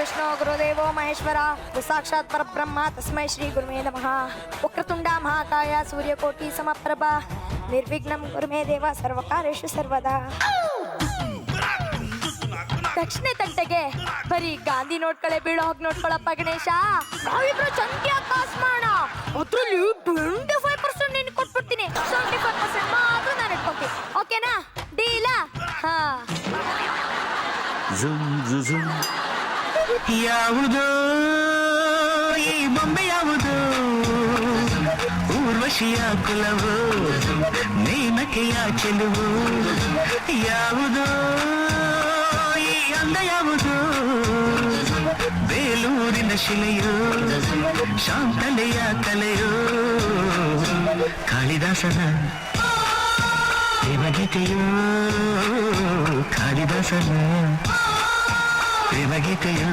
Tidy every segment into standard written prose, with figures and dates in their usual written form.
ವಿಷ್ಣು ಗುರುದೇವೋ ಮಹೇಶ್ವರ ಸಾಕ್ಷಾತ್ ಪರಬ್ರಹ್ಮ ತಸ್ಮೈ ಶ್ರೀ ಗುರುಮೇ ನಮಃ. ವಕ್ರತುಂಡ ಮಹಾಕಾಯ ಸೂರ್ಯಕೋಟಿ ಸಮಪ್ರಭಾ ನಿರ್ವಿಘ್ನಂ ಗುರುಮೇ ದೇವ ಸರ್ವಕಾರ್ಯೇಷು ಸರ್ವದಾ. ದಕ್ಷಿಣ ತಂಟೆಗೆ ಬರೀ ಗಾಂಧಿ ನೋಡ್ಕಳೆ ಬೀಳೋ ಹೋಗಿ ನೋಡ್ಕೊಳಪ್ಪ ಗಣೇಶ. ನಾವಿಬ್ರು ಚಂದ್ಯ ಕಾಸ್ ಮಾಡೋಣ. ಅದ್ರಲ್ಲಿ 25% ನೀನು ಕೊಟ್ಬಿಡ್ತೀನಿ, 75% ಮಾತ್ರ ನಾನು ಇಟ್ಕೊತೀನಿ. ಓಕೆನಾ? ಡೀಲಾ? ಹಾ. ಯಾವುದೋ ಈ ಬೊಂಬೆ ಯಾವುದು, ಊರ್ವಶಿಯ ಕುಲವು ನೇಮಕೆಯ ಚೆಲುವು. ಯಾವುದೋ ಈ ಅಂದ ಯಾವುದು, ಬೇಲೂರಿನ ಶಿಲೆಯು ಶಾಂತಲೆಯ ಕಲೆಯು. ಕಾಳಿದಾಸನ ಪ್ರೇಮಗೀತೆಯು, ಕಾಳಿದಾಸನ ಪ್ರೇಮಗೀತೆಯು.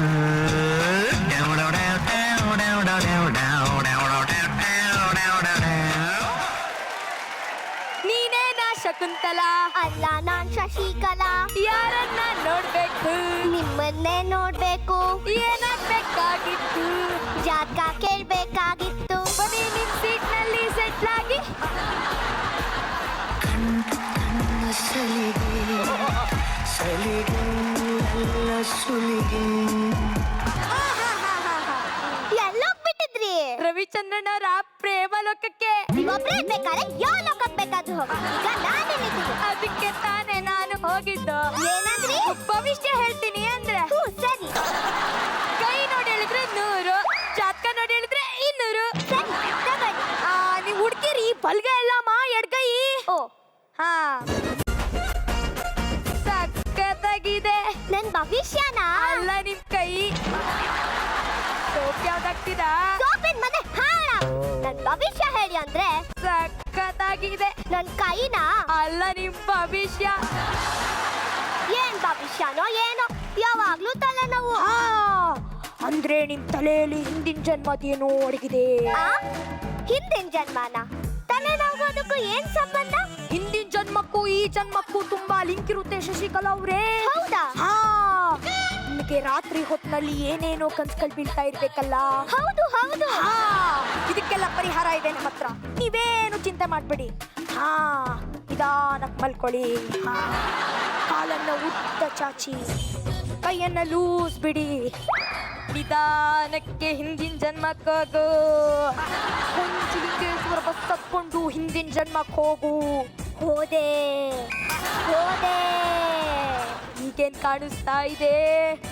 ನೀನೇ ನಾ ಶಕುಂತಲಾ, ಅಲ್ಲ ನಾನ್ ಶಶಿಕಲಾ. ಯಾರನ್ನ ನೋಡ್ಬೇಕು, ನಿಮ್ಮನ್ನೇ ನೋಡ್ಬೇಕು. ಏನಾಗ್ಬೇಕಾಗಿತ್ತು, ಜಾತಕ ಕೇಳ್ಬೇಕಾಗಿತ್ತು. ಬನ್ನಿ ನಿಮ್ ಸೀಟ್ ನಲ್ಲಿ ಸೆಟ್ಲ್ ಆಗಿ. ಎಲ್ಲೋಗ್ಬಿಟ್ಟಿದ್ರಿ? ರವಿಚಂದ್ರನ್ ಅವರ ಪ್ರೇಮ ಲೋಕಕ್ಕೆ. ನೀವೊಬ್ರೇ ಬೇಕಾದ್ರೆ ಯಾವ ಲೋಕಕ್ಕೆ ಬೇಕಾದ್ರೂ ಹೋಗಿ. ಈಗ ನಾನೇನಿದ್ದೀನಿ, ಅದಕ್ಕೆ ತಾನೇ ನಾನು ಹೋಗಿದ್ದು. ಏನಂದ್ರಿ? ಭವಿಷ್ಯ ಹೇಳ್ತೀನಿ ಅಂದ್ರೆ ಸರಿ ಕೈ ನೋಡಿ ಹೇಳಿದ್ರೆ 100, ಜಾತಕ ನೋಡಿ ಹೇಳಿದ್ರೆ 200. ಸರಿ ತಗೊಳ್ಳಿ. ನೀವ್ ಹುಡ್ಕಿರಿ ಬಲ್ಗ ಎಲ್ಲಮ್ಮ ಎಡ್ಗೈ. ಓ ಹಾ, ಸಕ್ಕತ್ತಾಗಿದೆ. ನನ್ ಭವಿಷ್ಯನ ಅಲ್ಲ ನಿಮ್ ಕೈ. ಸೋಪ್ ಯಾವ್ದಾಗ್ತೀರಾ? ಸೋಪಿನ ಮನೆ ಹಾಳ. ನನ್ ಭವಿಷ್ಯ ಹೇಳಿ ಅಂದ್ರೆ ಸಕ್ಕತ್ತಾಗಿದೆ. ನನ್ ಕೈನ ಅಲ್ಲ ನಿಮ್ ಭವಿಷ್ಯ. ಏನ್ ಭವಿಷ್ಯನೋ ಏನೋ, ಯಾವಾಗ್ಲೂ ತಲೆನೋವು. ಅಂದ್ರೆ ನಿಮ್ ತಲೆಯಲ್ಲಿ ಹಿಂದಿನ ಜನ್ಮದೇನೋ ಅಡಗಿದೆ. ಹಿಂದಿನ ಜನ್ಮನ ತಲೆನೋಗೋದಕ್ಕೂ ಏನ್ ಸಂಬಂಧ? ಹಿಂದಿನ ಜನ್ಮಕ್ಕೂ ಈ ಜನ್ಮಕ್ಕೂ ತುಂಬಾ ಲಿಂಕ್ ಇರುತ್ತೆ ಶಶಿಕಲಾ ಅವ್ರೇ. ಹೌದಾ? ನಿಮಗೆ ರಾತ್ರಿ ಹೊತ್ನಲ್ಲಿ ಏನೇನೋ ಕನ್ಸ್ಗಳು ಬೀಳ್ತಾ ಇರ್ಬೇಕಲ್ಲ. ಹೌದು ಹೌದು. ಇದಕ್ಕೆಲ್ಲ ಪರಿಹಾರ ಇದೆ ನಮ್ಮ ಹತ್ರ. ನೀವೇನು ಚಿಂತೆ ಮಾಡ್ಬೇಡಿ. ನಿಧಾನಕ್ಕೆ ಮಲ್ಕೊಳ್ಳಿ. ಕಾಲನ್ನ ಉದ್ದ ಚಾಚಿ, ಕೈಯನ್ನ ಲೂಸ್ ಬಿಡಿ. ನಿಧಾನಕ್ಕೆ ಹಿಂದಿನ ಜನ್ಮಕ್ಕೆ ಹೋಗು. ಲಿಂಗೇಶ್ವರ ಬಸ್ ತಕ್ಕೊಂಡು ಹಿಂದಿನ ಜನ್ಮಕ್ಕೆ ಹೋಗು. ಹೋದೆ ಹೋದೆ. ಈಗೇನ್ ಕಾಣಿಸ್ತಾ ಇದೆ?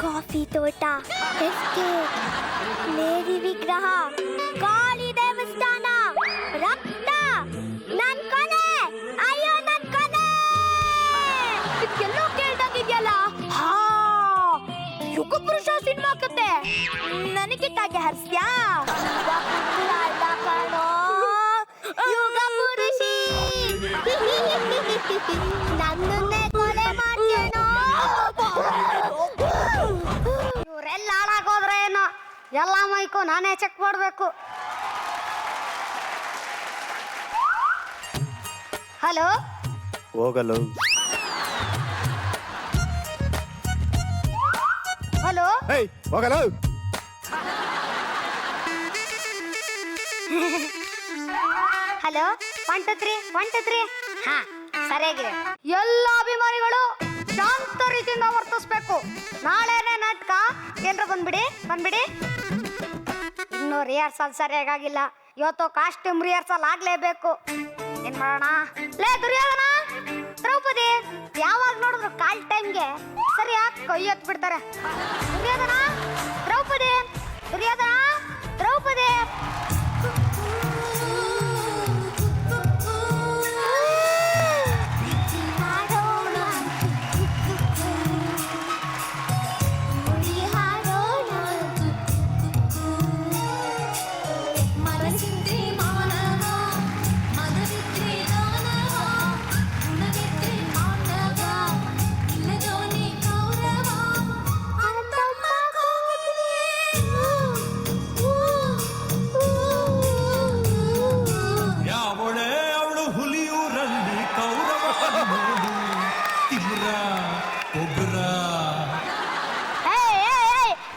ಕಾಫಿ ತೋಟ, ಎಸ್ಟೇಟ್, ಮೇರಿ ವಿಗ್ರಹ, ಕಾಳಿ ದೇವಸ್ಥಾನ, ರಕ್ತ, ನನ್ ಕೊನೆ, ಅಯ್ಯೋ ನನ್ ಕೊನೆ. ಇದೆಲ್ಲೋ ಕೇಳ್ದಾಗಿದ್ಯಲ್ಲ. ಯುಗ ಪುರುಷ ಸಿನಿಮಾ ಕತೆ ನನಗಿಟ್ಟಾಗೆ ಹರ್ಸ್ಯಾ. ಅಲ್ಲ ಕಣೋ, ಯುಗ ಪುರುಷಿ. ನನ್ನನ್ನೇ ಕೊಲೆ ಮಾಡ್ತೇನೋ. ಇವರೆಲ್ಲ ಹಾಳಾಗೋದ್ರೆ ಏನೋ, ಎಲ್ಲ ಮೈಕು ನಾನೇ ಚೆಕ್ ಮಾಡಬೇಕು. ಹಲೋ, ಹೋಗಲು. ಹಲೋ, ಹೋಗಲು. ಹಲೋ, 1 2 3 1 2 3. ಹಾ, ಸರಿಯಾಗಿದೆ. ಎಲ್ಲ ಅಭಿಮಾನಿಗಳು ಶಾಂತ ರೀತಿಯಿಂದ ವರ್ತಿಸ್ಬೇಕು. ನಾಳೆನೇ ನಾಟಕ, ಎಲ್ರು ಬಂದ್ಬಿಡಿ ಬಂದ್ಬಿಡಿ. ಇನ್ನೂ ರಿಹರ್ಸಲ್ ಸರಿಯಾಗಿಲ್ಲ. ಇವತ್ತು ಕಾಸ್ಟ್ಯೂಮ್ ರಿಹರ್ಸಲ್ ಆಗ್ಲೇಬೇಕು. ಏನ್ ಮಾಡೋಣ? ಲೇ ದುರ್ಯೋಧನ, ದ್ರೌಪದಿ ಯಾವಾಗ ನೋಡಿದ್ರು ಕಾಲ್ ಟೈಮ್ಗೆ ಸರಿಯಾಗಿ ಕೈ ಎತ್ ಬಿಡ್ತಾರೆ. ದುರ್ಯೋಧನ, ದ್ರೌಪದಿ, ದುರ್ಯೋಧನ, ದ್ರೌಪದಿ.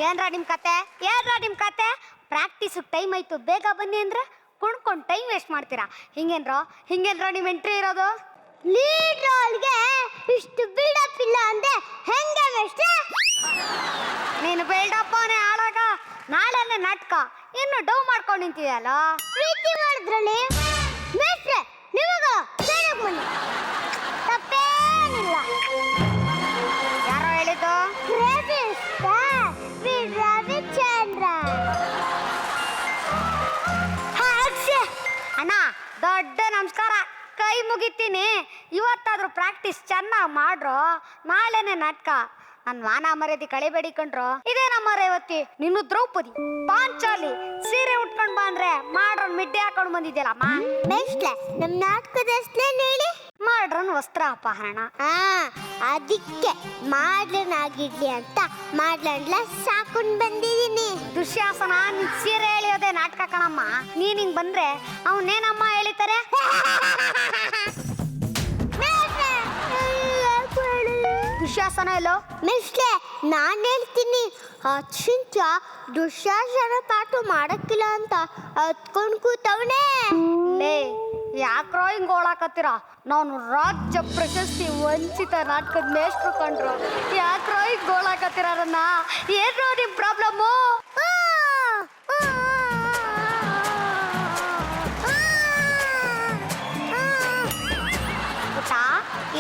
ಏನ್ರ ನಿಮ್ ಕತೆ ಪ್ರಾಕ್ಟೀಸ್ ಟೈಮ್ ಆಯ್ತು ಬೇಗ ಬನ್ನಿ ಅಂದ್ರೆ ಕುಣ್ಕೊಂಡು ಟೈಮ್ ವೇಸ್ಟ್ ಮಾಡ್ತೀರಾ. ಹಿಂಗೇನ್ರ ನಿಮ್ ಎಂಟ್ರಿ ಇರೋದು? ಲೀಡ್ ರೋಲ್ಗೆ ಇಷ್ಟು ಬಿಲ್ಡಪ್ ಇಲ್ಲ ಅಂದ್ರೆ ಹೆಂಗೆ ಮೇಷ್ಟ್ರೆ? ನೀನು ಬಿಲ್ಡಪ್ಪನೇ ಆಳಾಗ ನಾಳೆನೆ ನಾಟಕ ಇನ್ನು ಡೌ ಮಾಡ್ಕೊಂಡು ನಿಂತಿದೆಯಲ್ಲ. ಪ್ರೀತಿ ಮಾಡಿದ್ರಲ್ಲಿ ಮೇಷ್ಟ್ರೆ ನಿಮಗ ಸೇರಕ್ ಬನ್ನಿ ತಪ್ಪೇನಿಲ್ಲ. ಯಾರೋ ಹೇಳಿದ್ದು? ರವಿಚಂದ್ರ. ಅಣ್ಣ ದೊಡ್ಡ ನಮಸ್ಕಾರ, ಕೈ ಮುಗಿತೀನಿ. ಇವತ್ತಾದ್ರೂ ಪ್ರಾಕ್ಟೀಸ್ ಚೆನ್ನಾಗಿ ಮಾಡ್ರು, ನಾಳೆನೆ ನಾಟಕ. ನನ್ ಮಾನ ಮರ್ಯಾದೆ ಕಳಿಬೇಡಿ ಕಣ್ರು. ಇದೇ ನಮ್ಮ ರೇವತಿ, ನೀನು ದ್ರೌಪದಿ, ಪಾಂಚಾಲಿ ಸೀರೆ ಉಟ್ಕೊಂಡ್ ಬಂದ್ರೆ ಮಾಡ್ರನ್ ಮಿಡ್ಡೆ ಹಾಕೊಂಡ್ ಬಂದಿದ್ಯಲ್ಲಮ್ಮ. ಮೇಷ್ಟ್ರೆ ನಮ್ ನಾಟಕದ ಹೆಸ್ರೇನು ಹೇಳಿ? ಮಾಡ್ರನ್ ವಸ್ತ್ರ ಅಪಹರಣ. ಅದಕ್ಕೆ ಮಾಡ್ಲನಾಗಿರ್ಲಿ ಅಂತ ಮಾಡ್ಲಂಡ್ಲ ಸಾಕೊಂಡ್ ಬಂದಿದೀನಿ. ದುಶ್ಯಾಸನ ನಿನ್ ಸೀರೆ ಎಳಿಯೋದೆ ನಾಟಕ ಕಣಮ್ಮ. ನೀನ್ ಹಿಂಗ್ ಬಂದ್ರೆ ಅವನೇನಮ್ಮ ಎಳಿತಾರೆ? ದುಶ್ಯಾಸನ ಎಲ್ಲೋ? ಮೇಷ್ಟ್ರೆ ನಾನ್ ಹೇಳ್ತೀನಿ. ಅಚ್ಚಿಂಚ ದುಶ್ಯಾಸನ ಪಾಠ ಮಾಡಕ್ಕಿಲ್ಲ ಅಂತ ಹತ್ಕೊಂಡ್ ಕೂತವನೇ. ಲೇ ಯಾಕ್ರೋ ಹಿಂಗ್ ಓಳಾಕತ್ತೀರ? ನಾನು ರಾಜ್ಯ ಪ್ರಶಸ್ತಿ ವಂಚಿತ ನಾಟಕದ ಮೇಷ್ಟ್ರು ಕಂಡ್ರು. ಯಾಕ್ರೋ ಹಿಂಗ್ ಓಳಾಕತ್ತೀರ? ಏನ್ರೋ ನಿಮ್ ಪ್ರಾಬ್ಲಮ್ಮು?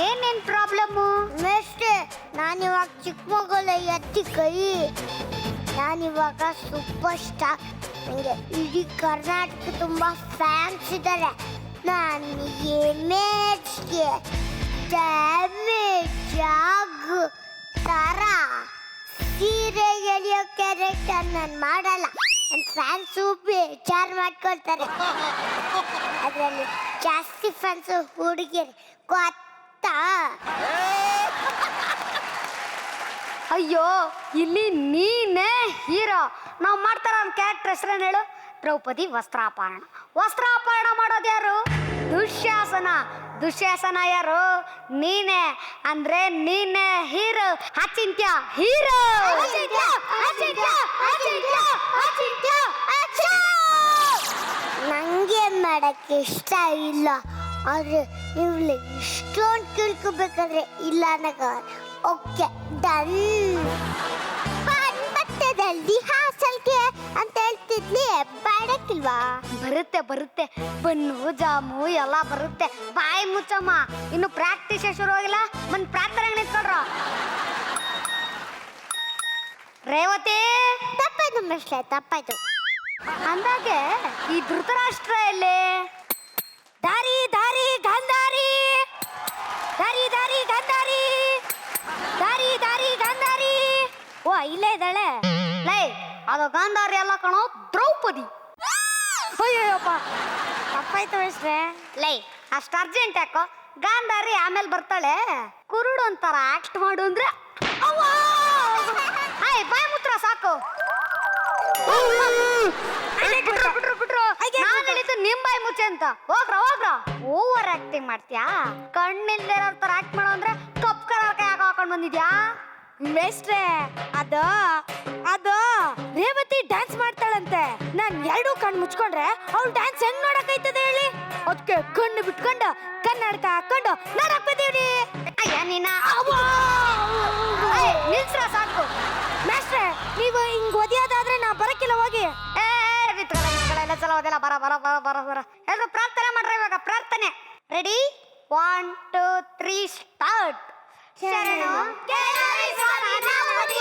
ಏನೇನ್ ಪ್ರಾಬ್ಲಮ್ಮು? ಮೇಷ್ಟ್ರೆ ನಾನಿವಾಗ ಚಿಕ್ಕ ಮಗಳ ಎತ್ತಿ ಕೈ. ನಾನಿವಾಗ ಸೂಪರ್ ಸ್ಟಾರ್. ನನಗೆ ಇಡೀ ಕರ್ನಾಟಕ ತುಂಬಾ ಫ್ಯಾನ್ಸ್ ಇದ್ದಾರೆ. ನನಗೆ ಇಮೇಜ್ಗೆ ಡ್ಯಾಮೇಜ್ ಆಗೋ ಥರ ಸೀರೆ ಎಳೆಯೋ ಕ್ಯಾರೆಕ್ಟರ್ ನಾನು ಮಾಡಲ್ಲ. ನನ್ನ ಫ್ಯಾನ್ಸು ಬೇಜಾರು ಮಾಡ್ಕೊಳ್ತಾರೆ. ಅದರಲ್ಲಿ ಜಾಸ್ತಿ ಫ್ಯಾನ್ಸು ಹುಡುಗಿಯರು ಗೊತ್ತಾ? ಅಯ್ಯೋ ಇಲ್ಲಿ ನೀನೇ ಹೀರೋ. ನಾವು ಮಾಡ್ತಾರ ಕ್ಯಾರೆಕ್ಟರ್ ಹೆಸರೇನು ಹೇಳು? ದ್ರೌಪದಿ ವಸ್ತ್ರಾಪಹರಣ ಮಾಡೋದು ಯಾರು? ದುಶ್ಯಾಸನ ಯಾರು? ನೀನೇ ಅಂದ್ರೆ ನೀನೇ ಹೀರೋ. ಅಚಿಂತ್ಯ ಹೀರೋ. ನಂಗೆ ಮಾಡಕ್ಕೆ ಇಷ್ಟ ಇಲ್ಲ, ಆದ್ರೆ ನೀವು ಇಷ್ಟೊಂದು ತಿಳ್ಕೊಬೇಕಾದ್ರೆ ಇಲ್ಲ ಅನ್ನಕ. Okay done. ಬಟ್ಟದಲ್ಲಿ ಹಾಸಲ್ಗೆ ಅಂತ ಹೇಳ್ತಿದ್ಲಿ, ಬಾಡಕ್ಕಿಲ್ವಾ? ಬರುತ್ತೆ ಬನ್ನು ಜಾಮು ಎಲ್ಲ ಬರುತ್ತೆ. ಬಾಯಿ ಮುಚ್ಚಮ್ಮ, ಇನ್ನು ಪ್ರಾಕ್ಟೀಸ್ ಶುರು ಆಗಿಲ್ಲ. ಬಂದ್ ಪ್ರಾರ್ಥನೆ ನಿಂತ್ಕೊಡ್ರ. ರೇವತಿ ತಪ್ಪಾಯ್ತು ಮೇಷ್ಟ್ರೆ, ತಪ್ಪಾಯ್ತು. ಅಂದಾಗೆ ಈ ಧೃತರಾಷ್ಟ್ರ ಎಲ್ಲಿ? ದಾರಿ ದಾರಿ ಗಾಂಧಾರಿ, ದಾರಿ ದಾರಿ ಗಾಂಧಾರಿ, ದಾರಿ ದಾರಿ ಗಾಂಧಾರಿ. ಓ ಇಲ್ಲೇ ಇದ್ದಾಳೆ. ಲೇ ಅದು ಗಾಂಧಾರಿ ಅಲ್ಲ ಕಣೋ, ದ್ರೌಪದಿ. ಅಯ್ಯಪ್ಪ ತಪ್ಪಾಯ್ತು ಮೇಷ್ಟ್ರೆ. ಲೇ ಅಷ್ಟು ಅರ್ಜೆಂಟ್ ಯಾಕೋ? ಗಾಂಧಾರಿ ಆಮೇಲೆ ಬರ್ತಾಳೆ. ಕುರುಡು ಅಂತಾರ ಆಕ್ಟ್ ಮಾಡು ಅಂದ್ರೆ ಬಾಯಿ ಮುತ್ರ ಸಾಕು. ಬಿಟ್ರು ನಾನು ಹೇಳಿದ್ದು ನಿಮ್ ಬಾಯಿ ಮುಚ್ಚೆ ಅಂತ. ಹೋಗ್ರ ಓವರ್ ಆಕ್ಟಿಂಗ್ ಮಾಡ್ತೀಯಾ? ಕಣ್ಣಿಲ್ದೇ ಇರೋ ತರ ಆಕ್ಟ್ ಮಾಡೋ ಅಂದ್ರೆ ಕಪ್ ಕಲರ್ ಕೈ ಹಾಕೊಂಡ್ ಬಂದಿದ್ಯಾ? ಮೇಷ್ಟ್ರೆ ಅದು ರೇವತಿ ಡ್ಯಾನ್ಸ್ ಮಾಡ್ತಾಳಂತೆ. ನಾನ್ ಎರಡೂ ಕಣ್ಣು ಮುಚ್ಕೊಂಡ್ರೆ ಅವ್ಳು ಡ್ಯಾನ್ಸ್ ಹೆಂಗ್ ನೋಡಕೈತದೆ ಹೇಳಿ? ಅದಕ್ಕೆ ಕಣ್ಣು ಬಿಟ್ಕೊಂಡು ಕನ್ನಡಕ ಹಾಕೊಂಡು ನೋಡಕ್ ಬಂದೀವ್ನಿ. ಅಯ್ಯ ನೀನ ನಿಲ್ಸ್ರ ಸಾಕು. ಮೇಷ್ಟ್ರೆ ನೀವು ಹಿಂಗ್ ಒದಿಯೋದಾದ್ರೆ ನಾ ಬರಕ್ಕಿಲ್ಲ, ಹೋಗಿ. ಎಲ್ಲ ಚಲೋ ಅದೆಲ್ಲ ಬರ ಎಲ್ರು ಪ್ರಾರ್ಥನೆ ಮಾಡ್ರಿ. ಇವಾಗ ಪ್ರಾರ್ಥನೆ ರೆಡಿ? 1 2 3 ಸ್ಟಾರ್ಟ್. ಶರಣು ಕೇಳರಿ ಸ್ವಾಮಿ ದ್ರೌಪದಿ